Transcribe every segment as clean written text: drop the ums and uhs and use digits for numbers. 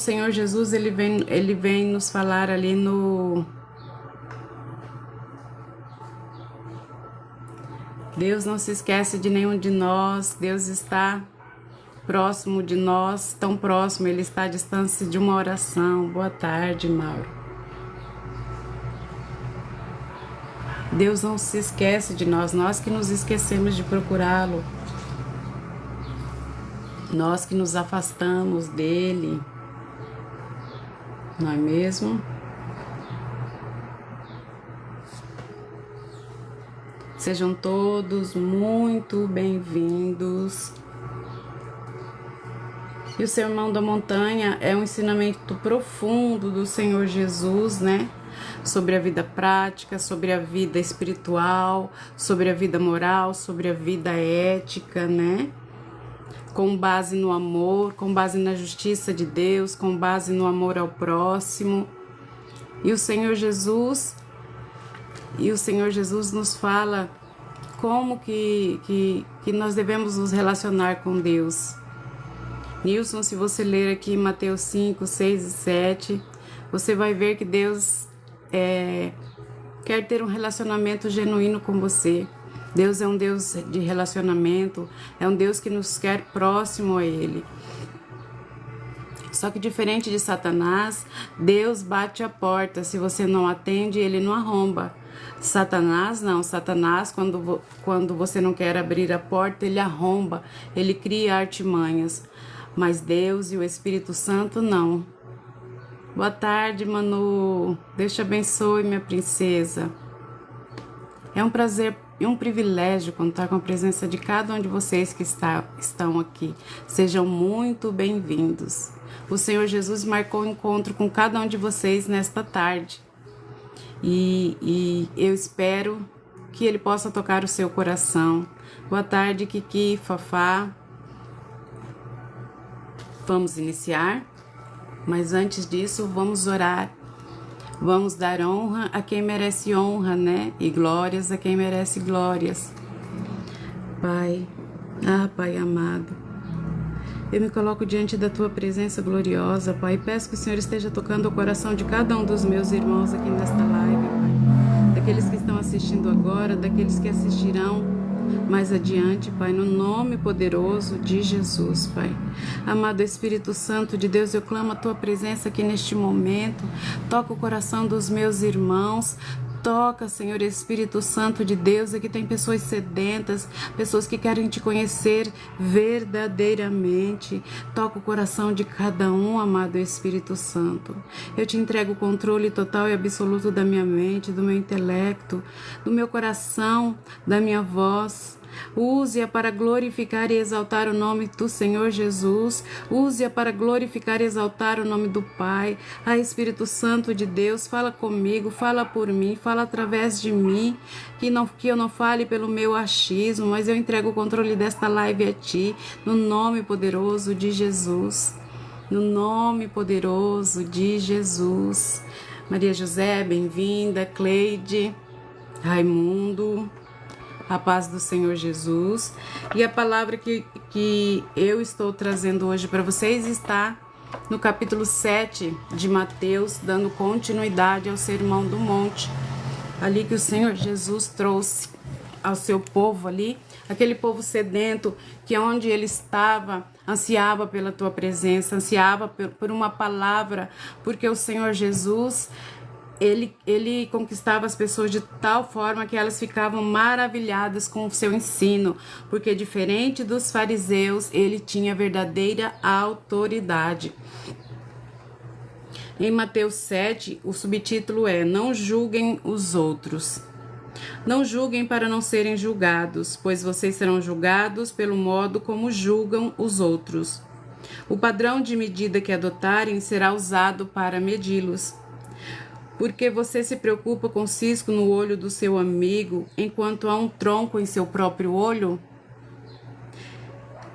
O Senhor Jesus, ele vem nos falar ali no... Deus não se esquece de nenhum de nós, Deus está próximo de nós, tão próximo, Ele está à distância de uma oração. Boa tarde, Mauro. Deus não se esquece de nós, nós que nos esquecemos de procurá-lo, nós que nos afastamos dele, não é mesmo? Sejam todos muito bem-vindos. E o Sermão da Montanha é um ensinamento profundo do Senhor Jesus, né? Sobre a vida prática, sobre a vida espiritual, sobre a vida moral, sobre a vida ética, né? Com base no amor, com base na justiça de Deus, com base no amor ao próximo. E o Senhor Jesus nos fala como que nós devemos nos relacionar com Deus. Nilson, se você ler aqui Mateus 5, 6 e 7, você vai ver que Deus quer ter um relacionamento genuíno com você. Deus é um Deus de relacionamento, é um Deus que nos quer próximo a Ele. Só que diferente de Satanás, Deus bate a porta. Se você não atende, Ele não arromba. Satanás não. Satanás, quando você não quer abrir a porta, ele arromba, ele cria artimanhas. Mas Deus e o Espírito Santo não. Boa tarde, Manu. Deus te abençoe, minha princesa. É um prazer e um privilégio contar com a presença de cada um de vocês que estão aqui. Sejam muito bem-vindos. O Senhor Jesus marcou um encontro com cada um de vocês nesta tarde. E eu espero que Ele possa tocar o seu coração. Boa tarde, Kiki, Fafá. Vamos iniciar, mas antes disso, vamos orar. Vamos dar honra a quem merece honra, né? E glórias a quem merece glórias. Pai, Pai amado, eu me coloco diante da Tua presença gloriosa, Pai, e peço que o Senhor esteja tocando o coração de cada um dos meus irmãos aqui nesta live, Pai. Daqueles que estão assistindo agora, daqueles que assistirão mais adiante, Pai, no nome poderoso de Jesus, Pai. Amado Espírito Santo de Deus, eu clamo a Tua presença aqui neste momento. Toca o coração dos meus irmãos. Toca, Senhor Espírito Santo de Deus. Aqui tem pessoas sedentas, pessoas que querem Te conhecer verdadeiramente. Toca o coração de cada um, amado Espírito Santo. Eu Te entrego o controle total e absoluto da minha mente, do meu intelecto, do meu coração, da minha voz. Use-a para glorificar e exaltar o nome do Senhor Jesus. Use-a para glorificar e exaltar o nome do Pai. Espírito Santo de Deus, fala comigo, fala por mim, fala através de mim. Que eu não fale pelo meu achismo, mas eu entrego o controle desta live a Ti, no nome poderoso de Jesus. No nome poderoso de Jesus. Maria José, bem-vinda. Cleide, Raimundo, a paz do Senhor Jesus. E a palavra que eu estou trazendo hoje para vocês está no capítulo 7 de Mateus, dando continuidade ao Sermão do Monte, ali que o Senhor Jesus trouxe ao seu povo ali, aquele povo sedento, que onde ele estava, ansiava pela Tua presença, ansiava por uma palavra, porque o Senhor Jesus... Ele conquistava as pessoas de tal forma que elas ficavam maravilhadas com o seu ensino, porque diferente dos fariseus, ele tinha verdadeira autoridade. Em Mateus 7, o subtítulo é: Não julguem os outros. Não julguem para não serem julgados, pois vocês serão julgados pelo modo como julgam os outros. O padrão de medida que adotarem será usado para medi-los. Porque você se preocupa com o cisco no olho do seu amigo, enquanto há um tronco em seu próprio olho?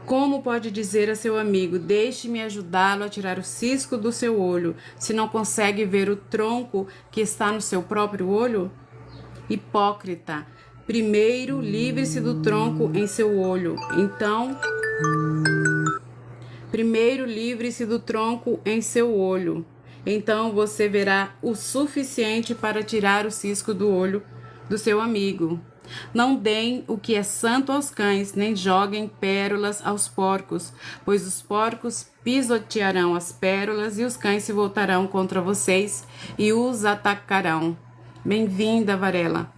Como pode dizer a seu amigo, deixe-me ajudá-lo a tirar o cisco do seu olho, se não consegue ver o tronco que está no seu próprio olho? Hipócrita, primeiro livre-se do tronco em seu olho, então Primeiro livre-se do tronco em seu olho. Então você verá o suficiente para tirar o cisco do olho do seu amigo. Não deem o que é santo aos cães, nem joguem pérolas aos porcos, pois os porcos pisotearão as pérolas e os cães se voltarão contra vocês e os atacarão. Bem-vinda, Varela.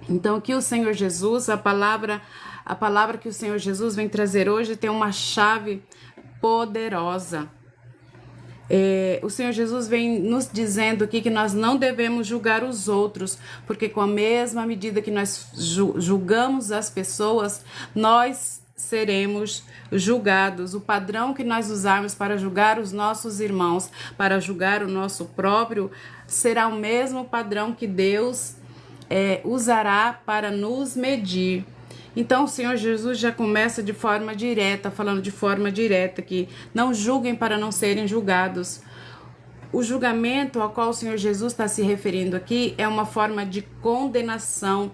Então, aqui o Senhor Jesus, a palavra que o Senhor Jesus vem trazer hoje tem uma chave poderosa. O Senhor Jesus vem nos dizendo aqui que nós não devemos julgar os outros, porque com a mesma medida que nós julgamos as pessoas, nós seremos julgados. O padrão que nós usarmos para julgar os nossos irmãos, para julgar o nosso próprio, será o mesmo padrão que Deus usará para nos medir. Então o Senhor Jesus já começa de forma direta, falando de forma direta que não julguem para não serem julgados. O julgamento ao qual o Senhor Jesus está se referindo aqui é uma forma de condenação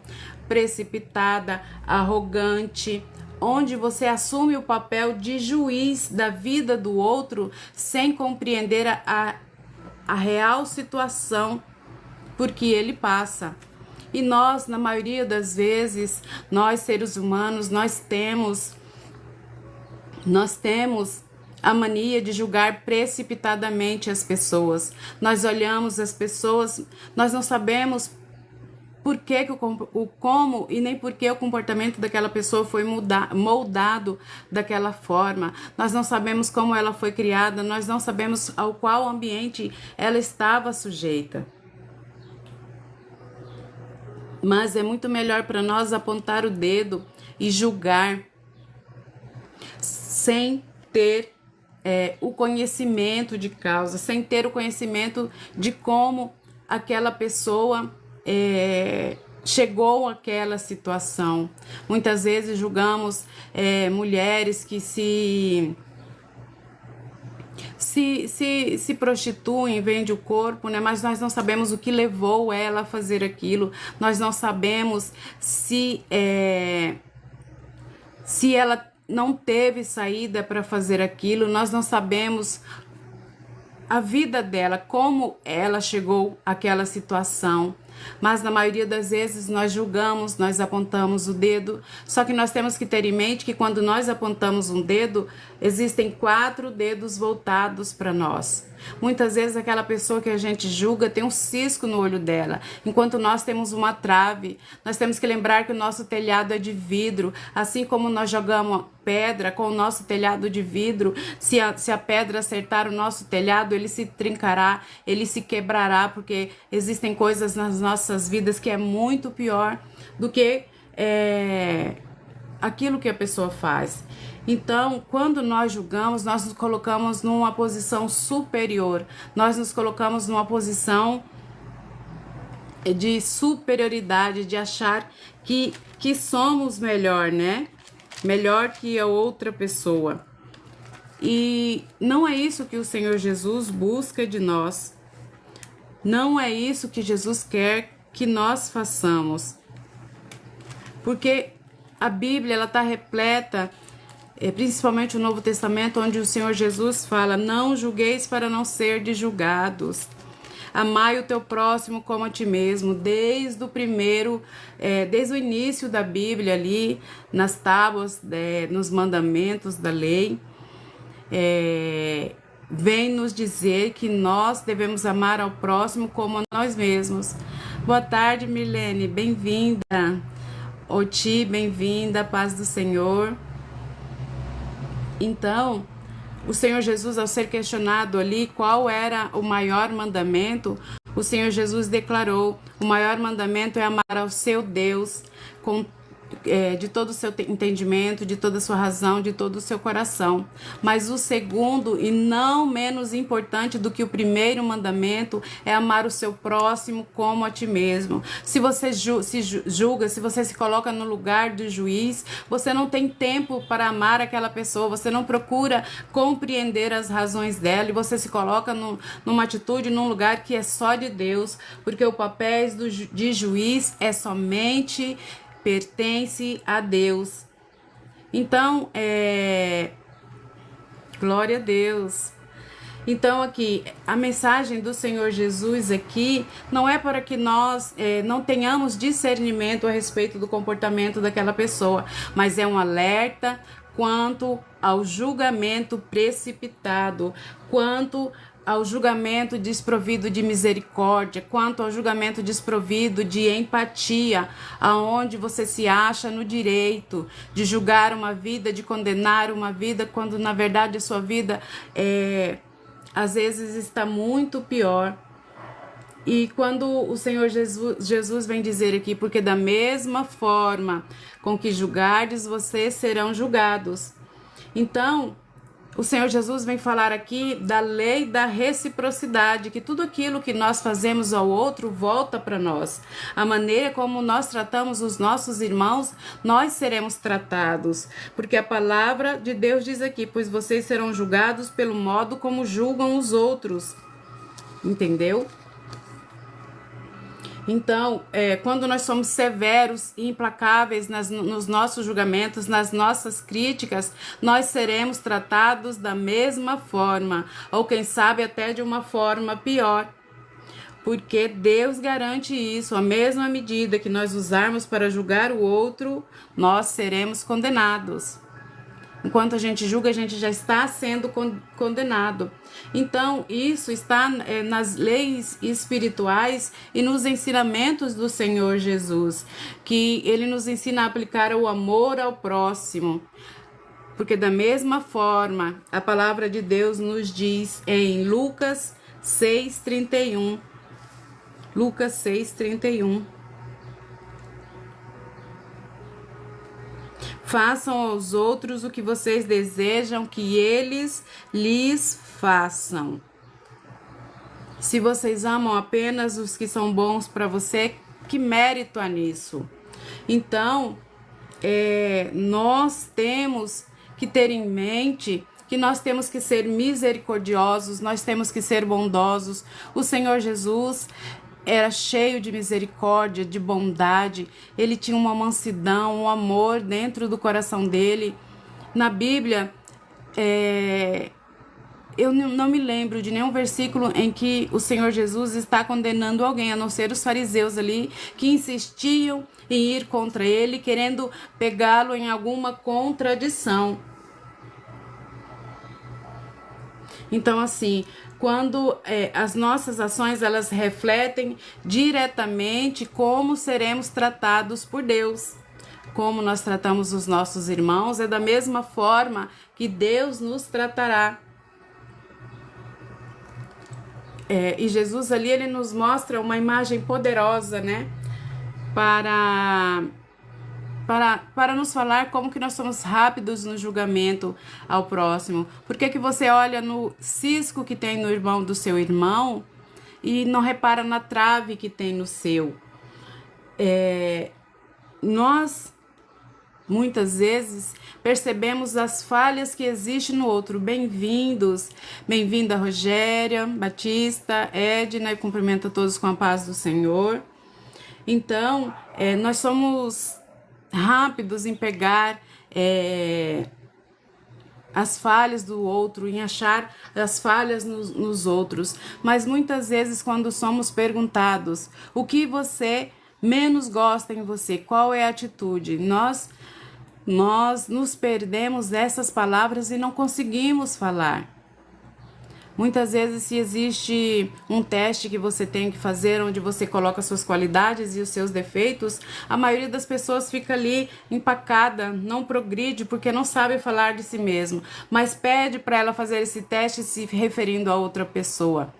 precipitada, arrogante, onde você assume o papel de juiz da vida do outro sem compreender a real situação por que ele passa. E nós, na maioria das vezes, nós seres humanos, nós temos a mania de julgar precipitadamente as pessoas. Nós olhamos as pessoas, nós não sabemos por que o como e nem por que o comportamento daquela pessoa foi moldado daquela forma. Nós não sabemos como ela foi criada, nós não sabemos ao qual ambiente ela estava sujeita. Mas é muito melhor para nós apontar o dedo e julgar sem ter o conhecimento de causa, sem ter o conhecimento de como aquela pessoa chegou àquela situação. Muitas vezes julgamos mulheres que se prostituem, vendem o corpo, né? Mas nós não sabemos o que levou ela a fazer aquilo. Nós não sabemos se ela não teve saída para fazer aquilo. Nós não sabemos a vida dela, como ela chegou àquela situação. Mas na maioria das vezes nós julgamos, nós apontamos o dedo, só que nós temos que ter em mente que quando nós apontamos um dedo, existem 4 dedos voltados para nós. Muitas vezes aquela pessoa que a gente julga tem um cisco no olho dela, enquanto nós temos uma trave. Nós temos que lembrar que o nosso telhado é de vidro, assim como nós jogamos pedra com o nosso telhado de vidro, se a pedra acertar o nosso telhado, ele se trincará, ele se quebrará, porque existem coisas nas nossas vidas que é muito pior do que aquilo que a pessoa faz. Então, quando nós julgamos, nós nos colocamos numa posição superior, nós nos colocamos numa posição de superioridade, de achar que somos melhor, né? Melhor que a outra pessoa. E não é isso que o Senhor Jesus busca de nós. Não é isso que Jesus quer que nós façamos. Porque a Bíblia, ela está repleta, principalmente o Novo Testamento, onde o Senhor Jesus fala: não julgueis para não serdes julgados. Amai o teu próximo como a ti mesmo. Desde o início da Bíblia ali, nas tábuas, nos mandamentos da lei, vem nos dizer que nós devemos amar ao próximo como a nós mesmos. Boa tarde, Milene, bem-vinda. Oti, bem-vinda, paz do Senhor. Então, o Senhor Jesus, ao ser questionado ali qual era o maior mandamento, o Senhor Jesus declarou: o maior mandamento é amar ao seu Deus de todo o seu entendimento, de toda a sua razão, de todo o seu coração. Mas o segundo, e não menos importante do que o primeiro mandamento, é amar o seu próximo como a ti mesmo. Se você se julga, se você se coloca no lugar do juiz, você não tem tempo para amar aquela pessoa, você não procura compreender as razões dela e você se coloca numa atitude, num lugar que é só de Deus, porque o papel de juiz pertence a Deus. Então, Glória a Deus. Então aqui, a mensagem do Senhor Jesus aqui não é para que nós não tenhamos discernimento a respeito do comportamento daquela pessoa, mas é um alerta quanto ao julgamento precipitado, quanto ao julgamento desprovido de misericórdia, quanto ao julgamento desprovido de empatia, aonde você se acha no direito de julgar uma vida, de condenar uma vida, quando na verdade a sua vida às vezes está muito pior. E quando o Senhor Jesus vem dizer aqui, porque da mesma forma com que julgardes, vocês serão julgados. Então, o Senhor Jesus vem falar aqui da lei da reciprocidade, que tudo aquilo que nós fazemos ao outro volta para nós. A maneira como nós tratamos os nossos irmãos, nós seremos tratados. Porque a palavra de Deus diz aqui, pois vocês serão julgados pelo modo como julgam os outros. Entendeu? Então, quando nós somos severos e implacáveis nos nossos julgamentos, nas nossas críticas, nós seremos tratados da mesma forma, ou quem sabe até de uma forma pior. Porque Deus garante isso, a mesma medida que nós usarmos para julgar o outro, nós seremos condenados. Enquanto a gente julga, a gente já está sendo condenado. Então, isso está nas leis espirituais e nos ensinamentos do Senhor Jesus, que Ele nos ensina a aplicar o amor ao próximo. Porque da mesma forma, a palavra de Deus nos diz em Lucas 6:31. Lucas 6:31. Façam aos outros o que vocês desejam que eles lhes façam. Se vocês amam apenas os que são bons para você, que mérito há nisso? Então, nós temos que ter em mente que nós temos que ser misericordiosos, nós temos que ser bondosos. O Senhor Jesus era cheio de misericórdia, de bondade, ele tinha uma mansidão, um amor dentro do coração dele. Na Bíblia, eu não me lembro de nenhum versículo em que o Senhor Jesus está condenando alguém, a não ser os fariseus ali, que insistiam em ir contra ele, querendo pegá-lo em alguma contradição. Então, assim, quando as nossas ações, elas refletem diretamente como seremos tratados por Deus. Como nós tratamos os nossos irmãos, é da mesma forma que Deus nos tratará. E Jesus ali, ele nos mostra uma imagem poderosa, né? Para nos falar como que nós somos rápidos no julgamento ao próximo. Por que você olha no cisco que tem no irmão do seu irmão e não repara na trave que tem no seu? Nós, muitas vezes, percebemos as falhas que existem no outro. Bem-vindos, bem-vinda Rogéria, Batista, Edna, e cumprimento a todos com a paz do Senhor. Então, nós somos rápidos em pegar as falhas do outro, em achar as falhas nos outros, mas muitas vezes quando somos perguntados o que você menos gosta em você, qual é a atitude, nós nos perdemos dessas palavras e não conseguimos falar. Muitas vezes, se existe um teste que você tem que fazer, onde você coloca suas qualidades e os seus defeitos, a maioria das pessoas fica ali empacada, não progride, porque não sabe falar de si mesmo, mas pede para ela fazer esse teste se referindo a outra pessoa.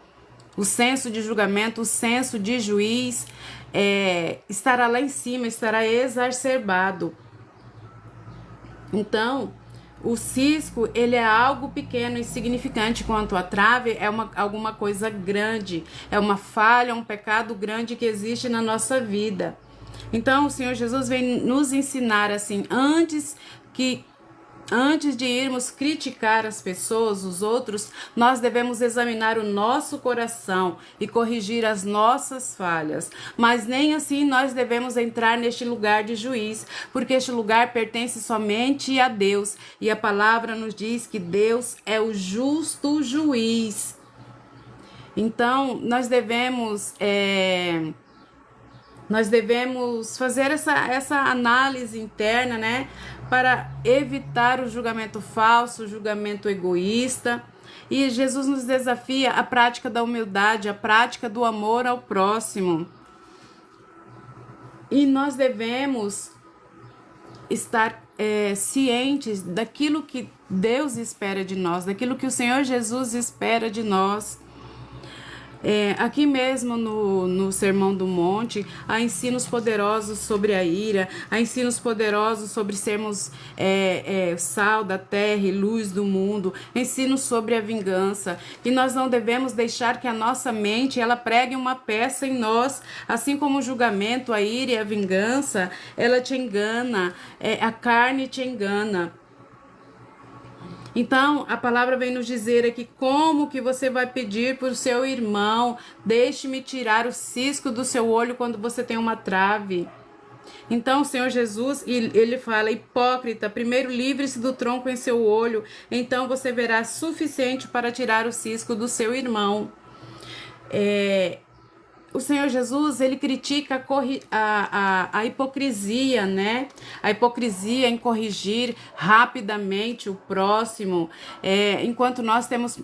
O senso de julgamento, o senso de juiz estará lá em cima, estará exacerbado. Então, o cisco, ele é algo pequeno e insignificante, enquanto a trave é alguma coisa grande, é uma falha, um pecado grande que existe na nossa vida. Então, o Senhor Jesus vem nos ensinar assim, antes que Antes de irmos criticar as pessoas, os outros, nós devemos examinar o nosso coração e corrigir as nossas falhas. Mas nem assim nós devemos entrar neste lugar de juiz, porque este lugar pertence somente a Deus. E a palavra nos diz que Deus é o justo juiz. Então, nós devemos fazer essa análise interna, né? Para evitar o julgamento falso, o julgamento egoísta. E Jesus nos desafia a prática da humildade, a prática do amor ao próximo. E nós devemos estar cientes daquilo que Deus espera de nós, daquilo que o Senhor Jesus espera de nós. Aqui mesmo no Sermão do Monte, há ensinos poderosos sobre a ira, há ensinos poderosos sobre sermos sal da terra e luz do mundo, ensinos sobre a vingança, e nós não devemos deixar que a nossa mente ela pregue uma peça em nós, assim como o julgamento, a ira e a vingança, ela te engana, a carne te engana. Então, a palavra vem nos dizer aqui como que você vai pedir para o seu irmão, deixe-me tirar o cisco do seu olho quando você tem uma trave. Então, o Senhor Jesus, ele fala, hipócrita, primeiro livre-se do tronco em seu olho, então você verá suficiente para tirar o cisco do seu irmão. O Senhor Jesus, ele critica a hipocrisia, né? A hipocrisia em corrigir rapidamente o próximo, enquanto nós temos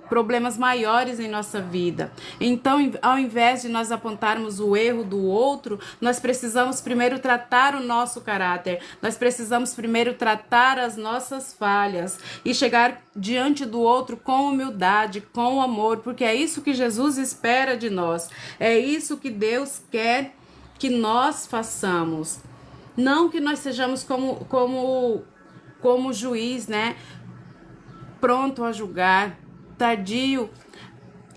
problemas maiores em nossa vida. Então, ao invés de nós apontarmos o erro do outro, nós precisamos primeiro tratar o nosso caráter, nós precisamos primeiro tratar as nossas falhas e chegar diante do outro com humildade, com amor, porque é isso que Jesus espera de nós, é isso que Deus quer que nós façamos. Não que nós sejamos como juiz, né? Pronto a julgar, tardio.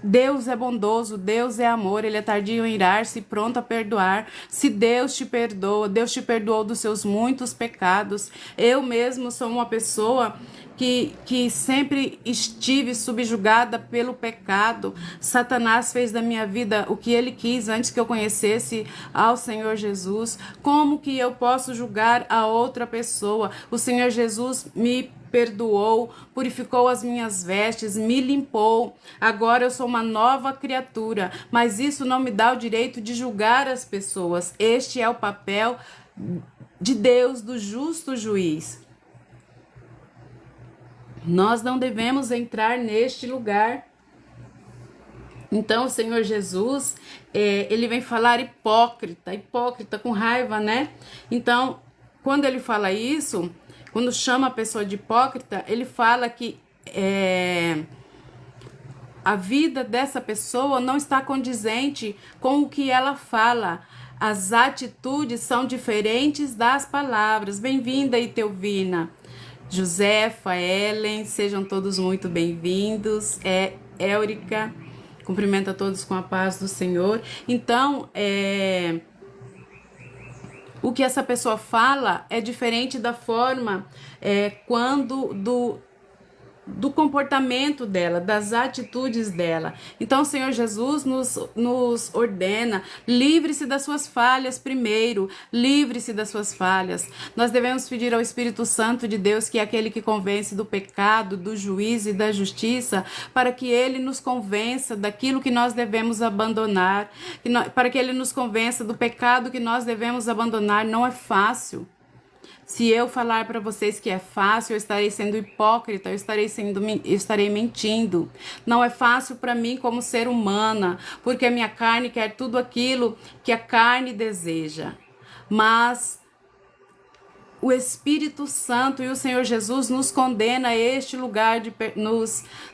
Deus é bondoso, Deus é amor, Ele é tardio em irar-se, pronto a perdoar. Se Deus te perdoa, Deus te perdoou dos seus muitos pecados. Eu mesmo sou uma pessoa que sempre estive subjugada pelo pecado. Satanás fez da minha vida o que ele quis antes que eu conhecesse ao Senhor Jesus. Como que eu posso julgar a outra pessoa? O Senhor Jesus me perdoou, purificou as minhas vestes, me limpou. Agora eu sou uma nova criatura, mas isso não me dá o direito de julgar as pessoas. Este é o papel de Deus, do justo juiz. Nós não devemos entrar neste lugar. Então o Senhor Jesus, ele vem falar hipócrita com raiva, né? Então, quando ele fala isso, quando chama a pessoa de hipócrita, ele fala que a vida dessa pessoa não está condizente com o que ela fala. As atitudes são diferentes das palavras. Bem-vinda, Itelvina. Josefa, Ellen, sejam todos muito bem-vindos. Éurica, cumprimento a todos com a paz do Senhor. Então, o que essa pessoa fala é diferente da forma do comportamento dela, das atitudes dela. Então o Senhor Jesus nos ordena, livre-se das suas falhas primeiro, livre-se das suas falhas. Nós devemos pedir ao Espírito Santo de Deus, que é aquele que convence do pecado, do juízo e da justiça, para que ele nos convença daquilo que nós devemos abandonar, para que ele nos convença do pecado que nós devemos abandonar. Não é fácil. Se eu falar para vocês que é fácil, eu estarei sendo hipócrita, eu estarei mentindo. Não é fácil para mim como ser humana, porque a minha carne quer tudo aquilo que a carne deseja. Mas o Espírito Santo e o Senhor Jesus nos condena a este lugar,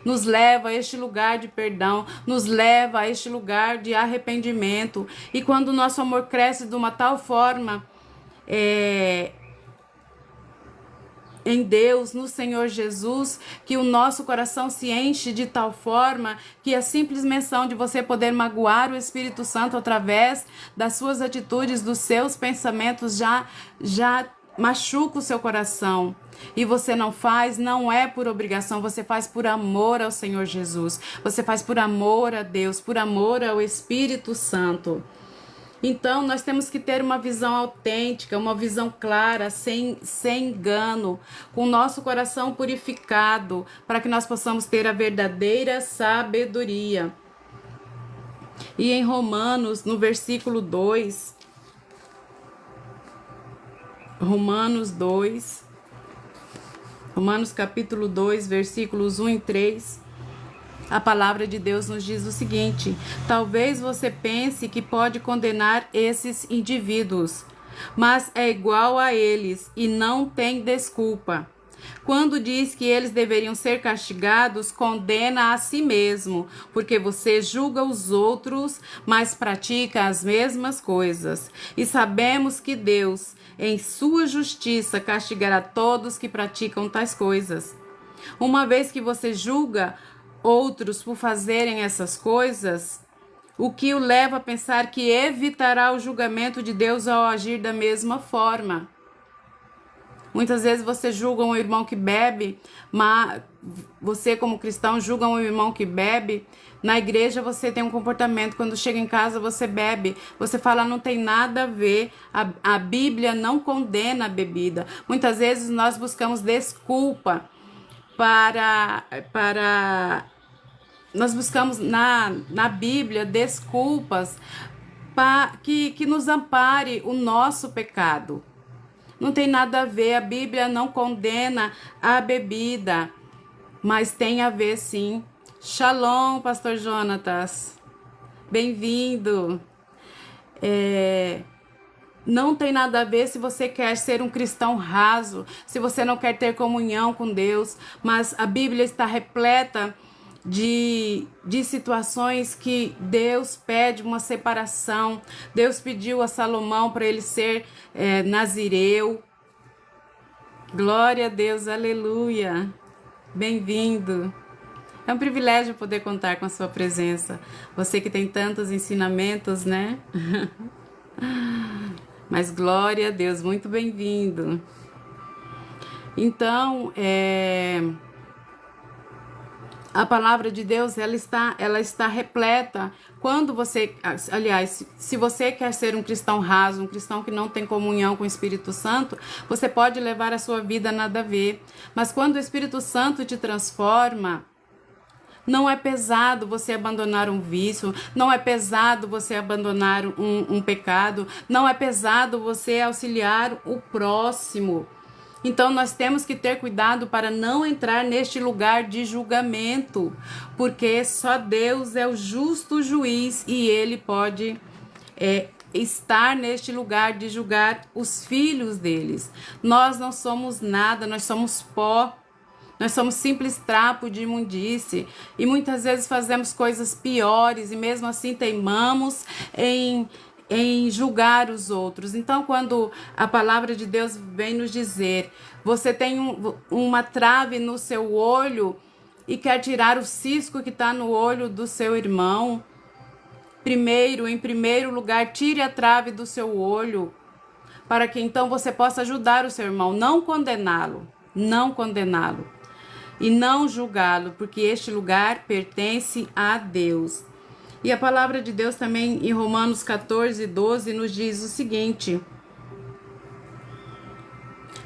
nos leva a este lugar de perdão, nos leva a este lugar de arrependimento. E quando o nosso amor cresce de uma tal forma, em Deus, no Senhor Jesus, que o nosso coração se enche de tal forma que a simples menção de você poder magoar o Espírito Santo através das suas atitudes, dos seus pensamentos, já machuca o seu coração e você não faz, não é por obrigação, você faz por amor ao Senhor Jesus, você faz por amor a Deus, por amor ao Espírito Santo. Então, nós temos que ter uma visão autêntica, uma visão clara, sem engano, com o nosso coração purificado, para que nós possamos ter a verdadeira sabedoria. E em Romanos, no versículo 2, Romanos capítulo 2, versículos 1 e 3, a palavra de Deus nos diz o seguinte: talvez você pense que pode condenar esses indivíduos, mas é igual a eles e não tem desculpa. Quando diz que eles deveriam ser castigados, condena a si mesmo, porque você julga os outros, mas pratica as mesmas coisas. E sabemos que Deus, em sua justiça, castigará todos que praticam tais coisas. Uma vez que você julga outros por fazerem essas coisas, o que o leva a pensar que evitará o julgamento de Deus ao agir da mesma forma. Muitas vezes você julga um irmão que bebe, mas você como cristão julga um irmão que bebe. Na igreja você tem um comportamento, quando chega em casa você bebe. Você fala, não tem nada a ver, a Bíblia não condena a bebida. Muitas vezes nós buscamos desculpa nós buscamos na Bíblia desculpas que nos ampare o nosso pecado. Não tem nada a ver, a Bíblia não condena a bebida, mas tem a ver sim. Shalom, pastor Jonatas, bem-vindo. Não tem nada a ver se você quer ser um cristão raso, se você não quer ter comunhão com Deus, mas a Bíblia está repleta de situações que Deus pede uma separação. Deus pediu a Salomão para ele ser nazireu. Glória a Deus, aleluia. Bem-vindo. É um privilégio poder contar com a sua presença. Você que tem tantos ensinamentos, né? Mas glória a Deus, muito bem-vindo. Então, a palavra de Deus, ela está repleta. Quando você, aliás, se você quer ser um cristão raso, um cristão que não tem comunhão com o Espírito Santo, você pode levar a sua vida nada a ver. Mas quando o Espírito Santo te transforma, não é pesado você abandonar um vício, não é pesado você abandonar um pecado, não é pesado você auxiliar o próximo. Então nós temos que ter cuidado para não entrar neste lugar de julgamento, porque só Deus é o justo juiz e Ele pode estar neste lugar de julgar os filhos deles. Nós não somos nada, nós somos pó. Nós somos simples trapo de imundície e muitas vezes fazemos coisas piores e mesmo assim teimamos em julgar os outros. Então, quando a palavra de Deus vem nos dizer, você tem uma trave no seu olho e quer tirar o cisco que está no olho do seu irmão, em primeiro lugar, tire a trave do seu olho, para que então você possa ajudar o seu irmão, não condená-lo e não julgá-lo, porque este lugar pertence a Deus. E a palavra de Deus também em Romanos 14, 12 nos diz o seguinte: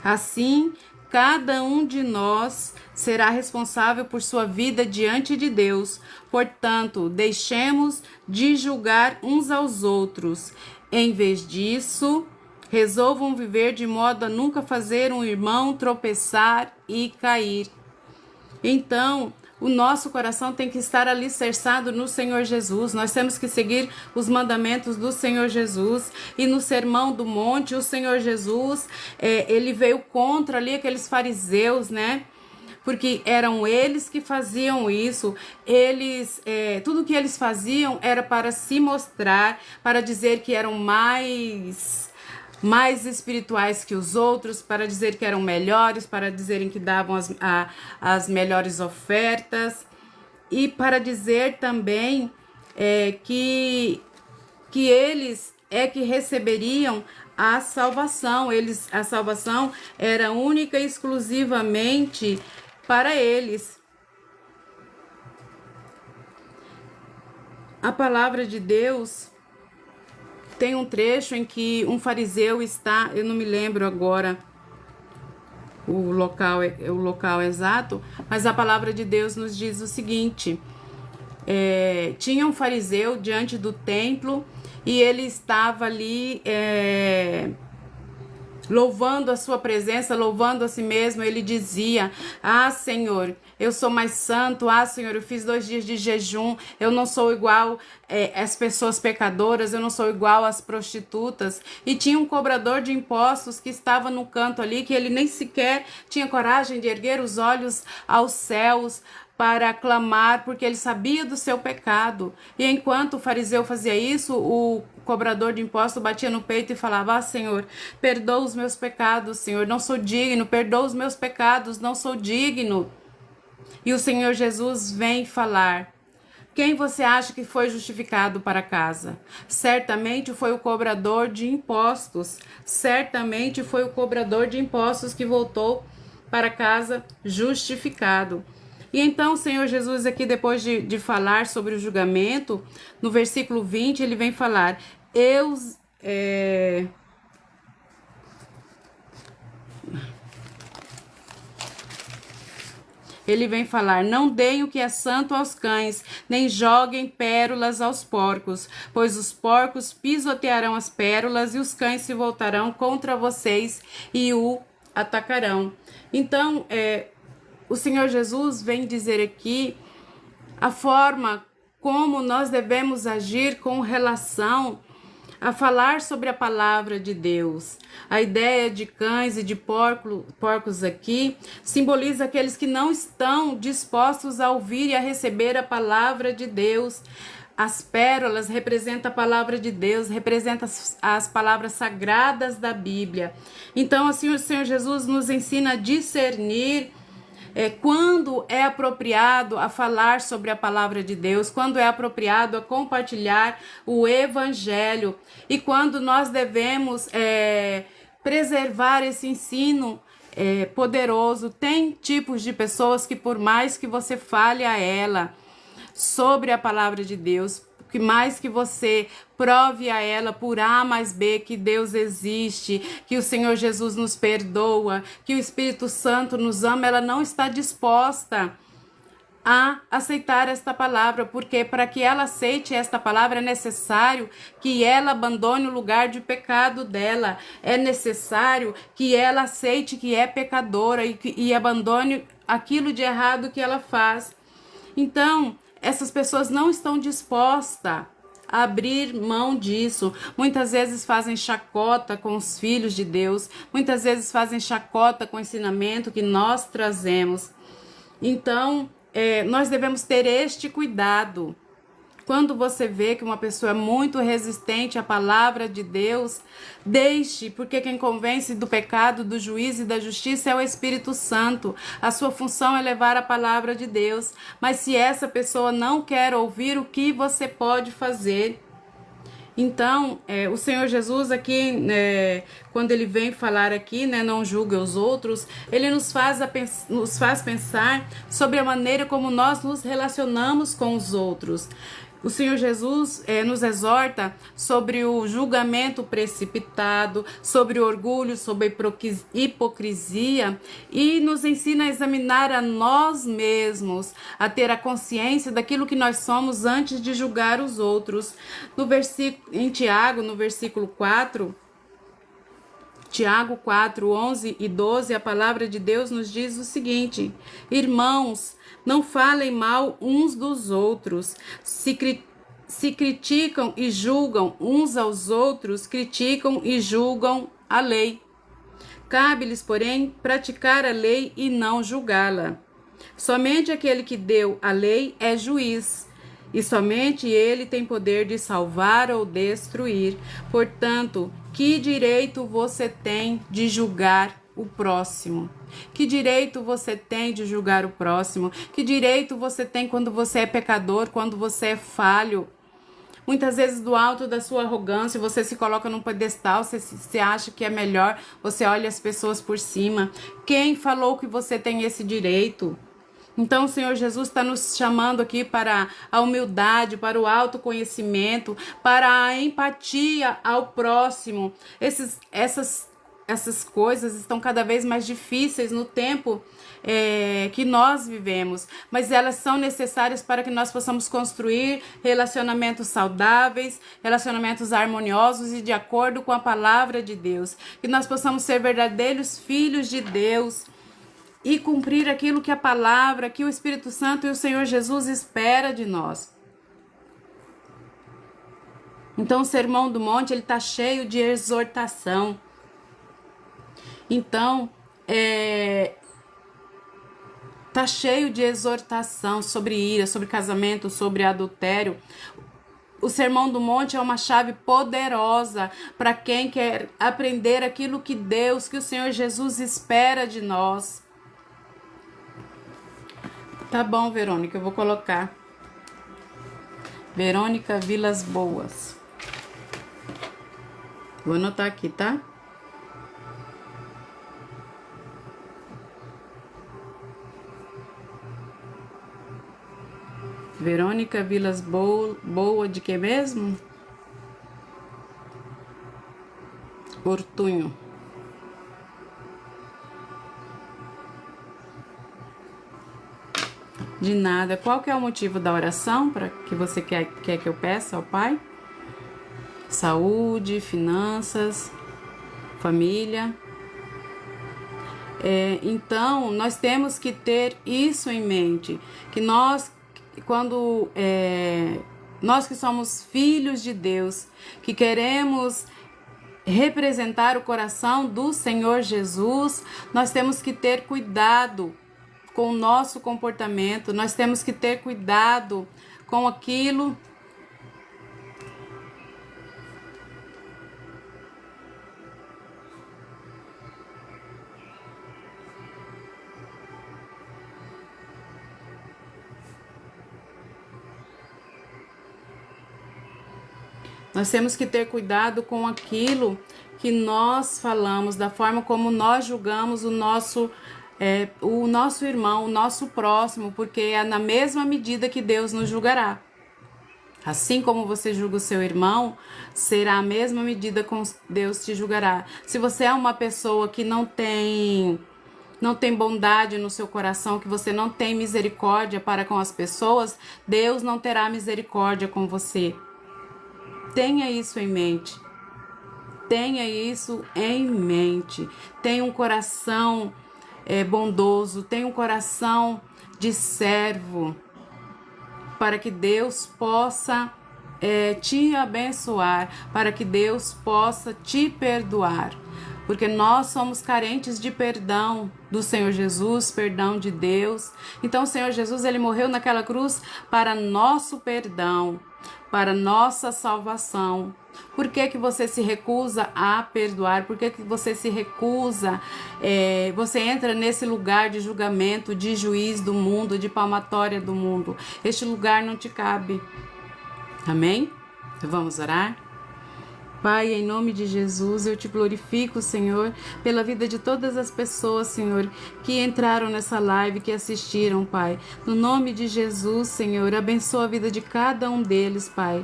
assim, cada um de nós será responsável por sua vida diante de Deus. Portanto, deixemos de julgar uns aos outros. Em vez disso, resolvam viver de modo a nunca fazer um irmão tropeçar e cair. Então, o nosso coração tem que estar alicerçado no Senhor Jesus. Nós temos que seguir os mandamentos do Senhor Jesus. E no Sermão do Monte, o Senhor Jesus, ele veio contra ali aqueles fariseus, né? Porque eram eles que faziam isso. Tudo que eles faziam era para se mostrar, para dizer que eram mais espirituais que os outros, para dizer que eram melhores, para dizerem que davam as melhores ofertas e para dizer também que eles que receberiam a salvação. A salvação era única e exclusivamente para eles. A palavra de Deus tem um trecho em que um fariseu está, eu não me lembro agora o local exato, mas a palavra de Deus nos diz o seguinte: tinha um fariseu diante do templo e ele estava ali louvando a sua presença, louvando a si mesmo. Ele dizia: ah, Senhor, eu sou mais santo. Ah, Senhor, eu fiz 2 dias de jejum. Eu não sou igual às pessoas pecadoras, eu não sou igual às prostitutas. E tinha um cobrador de impostos que estava no canto ali, que ele nem sequer tinha coragem de erguer os olhos aos céus para clamar, porque ele sabia do seu pecado. E enquanto o fariseu fazia isso, o cobrador de impostos batia no peito e falava: ah, Senhor, perdoa os meus pecados, Senhor, não sou digno, perdoa os meus pecados, não sou digno. E o Senhor Jesus vem falar: quem você acha que foi justificado para casa? Certamente foi o cobrador de impostos, certamente foi o cobrador de impostos que voltou para casa justificado. E então o Senhor Jesus aqui, depois de falar sobre o julgamento, no versículo 20, ele vem falar: ele vem falar: não deem o que é santo aos cães, nem joguem pérolas aos porcos, pois os porcos pisotearão as pérolas e os cães se voltarão contra vocês e o atacarão. Então, o Senhor Jesus vem dizer aqui a forma como nós devemos agir com relação a falar sobre a palavra de Deus. A ideia de cães e de porcos aqui simboliza aqueles que não estão dispostos a ouvir e a receber a palavra de Deus. As pérolas representam a palavra de Deus, representam as palavras sagradas da Bíblia. Então, assim, o Senhor Jesus nos ensina a discernir quando é apropriado a falar sobre a palavra de Deus, quando é apropriado a compartilhar o evangelho e quando nós devemos preservar esse ensino poderoso. Tem tipos de pessoas que, por mais que você fale a ela sobre a palavra de Deus, que mais que você prove a ela por A mais B que Deus existe, que o Senhor Jesus nos perdoa, que o Espírito Santo nos ama, ela não está disposta a aceitar esta palavra, porque para que ela aceite esta palavra é necessário que ela abandone o lugar de pecado dela, é necessário que ela aceite que é pecadora e abandone aquilo de errado que ela faz. Então, essas pessoas não estão dispostas a abrir mão disso. Muitas vezes fazem chacota com os filhos de Deus, muitas vezes fazem chacota com o ensinamento que nós trazemos. Então, nós devemos ter este cuidado. Quando você vê que uma pessoa é muito resistente à palavra de Deus, deixe, porque quem convence do pecado, do juízo e da justiça é o Espírito Santo. A sua função é levar a palavra de Deus. Mas se essa pessoa não quer ouvir, o que você pode fazer? Então, o Senhor Jesus aqui, quando ele vem falar aqui, não julgue os outros, ele nos faz pensar sobre a maneira como nós nos relacionamos com os outros. O Senhor Jesus nos exorta sobre o julgamento precipitado, sobre o orgulho, sobre a hipocrisia e nos ensina a examinar a nós mesmos, a ter a consciência daquilo que nós somos antes de julgar os outros. Em Tiago, no versículo 4, Tiago 4, 11 e 12, a palavra de Deus nos diz o seguinte: irmãos, não falem mal uns dos outros. Se criticam e julgam uns aos outros, criticam e julgam a lei. Cabe-lhes, porém, praticar a lei e não julgá-la. Somente aquele que deu a lei é juiz, e somente ele tem poder de salvar ou destruir. Portanto, que direito você tem de julgar o próximo? Que direito você tem de julgar o próximo? Que direito você tem quando você é pecador, quando você é falho? Muitas vezes do alto da sua arrogância, você se coloca num pedestal, você acha que é melhor, você olha as pessoas por cima. Quem falou que você tem esse direito? Então o Senhor Jesus está nos chamando aqui para a humildade, para o autoconhecimento, para a empatia ao próximo. Essas coisas estão cada vez mais difíceis no tempo que nós vivemos, mas elas são necessárias para que nós possamos construir relacionamentos saudáveis, relacionamentos harmoniosos e de acordo com a palavra de Deus, que nós possamos ser verdadeiros filhos de Deus e cumprir aquilo que a palavra, que o Espírito Santo e o Senhor Jesus espera de nós. Então o Sermão do Monte, ele está cheio de exortação. Então, tá cheio de exortação sobre ira, sobre casamento, sobre adultério. O Sermão do Monte é uma chave poderosa para quem quer aprender aquilo que Deus, que o Senhor Jesus espera de nós. Tá bom, Verônica, eu vou colocar. Verônica Vilas Boas. Vou anotar aqui, tá? Verônica Vilas Boa de que mesmo? Ortunho. De nada. Qual que é o motivo da oração para que você quer que eu peça ao Pai? Saúde, finanças, família. Então, nós temos que ter isso em mente, que nós que somos filhos de Deus, que queremos representar o coração do Senhor Jesus, nós temos que ter cuidado com o nosso comportamento, nós temos que ter cuidado com aquilo Nós temos que ter cuidado com aquilo que nós falamos, da forma como nós julgamos o nosso irmão, o nosso próximo, porque é na mesma medida que Deus nos julgará. Assim como você julga o seu irmão, será a mesma medida que Deus te julgará. Se você é uma pessoa que não tem bondade no seu coração, que você não tem misericórdia para com as pessoas, Deus não terá misericórdia com você. Tenha isso em mente. Tenha isso em mente. Tenha um coração bondoso, tenha um coração de servo, para que Deus possa te abençoar, para que Deus possa te perdoar. Porque nós somos carentes de perdão do Senhor Jesus, perdão de Deus. Então o Senhor Jesus, ele morreu naquela cruz para nosso perdão, para nossa salvação. Por que que você se recusa a perdoar? Por que que você se recusa? Você entra nesse lugar de julgamento, de juiz do mundo, de palmatória do mundo. Este lugar não te cabe. Amém? Vamos orar? Pai, em nome de Jesus, eu te glorifico, Senhor, pela vida de todas as pessoas, Senhor, que entraram nessa live, que assistiram, Pai. No nome de Jesus, Senhor, abençoa a vida de cada um deles, Pai.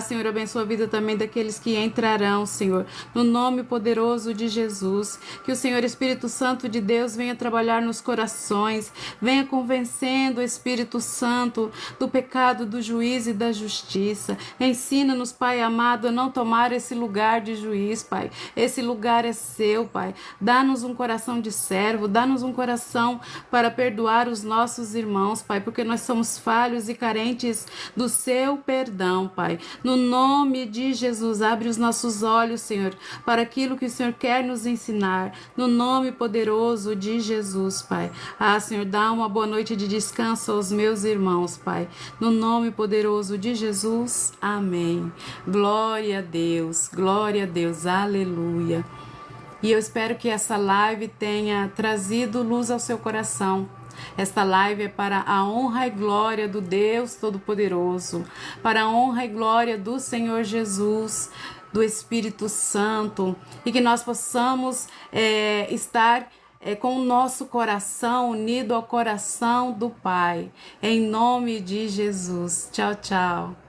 Senhor, abençoa a vida também daqueles que entrarão, Senhor. No nome poderoso de Jesus, que o Senhor Espírito Santo de Deus venha trabalhar nos corações, venha convencendo o Espírito Santo do pecado, do juízo e da justiça. Ensina-nos, Pai amado, a não tomar esse lugar de juiz, Pai. Esse lugar é seu, Pai. Dá-nos um coração de servo, dá-nos um coração para perdoar os nossos irmãos, Pai, porque nós somos falhos e carentes do seu perdão, Pai. No nome de Jesus, abre os nossos olhos, Senhor, para aquilo que o Senhor quer nos ensinar. No nome poderoso de Jesus, Pai. Senhor, dá uma boa noite de descanso aos meus irmãos, Pai. No nome poderoso de Jesus, amém. Glória a Deus. Glória a Deus, aleluia. E eu espero que essa live tenha trazido luz ao seu coração. Esta live é para a honra e glória do Deus Todo-Poderoso, para a honra e glória do Senhor Jesus, do Espírito Santo, e que nós possamos estar com o nosso coração unido ao coração do Pai. Em nome de Jesus. Tchau, tchau.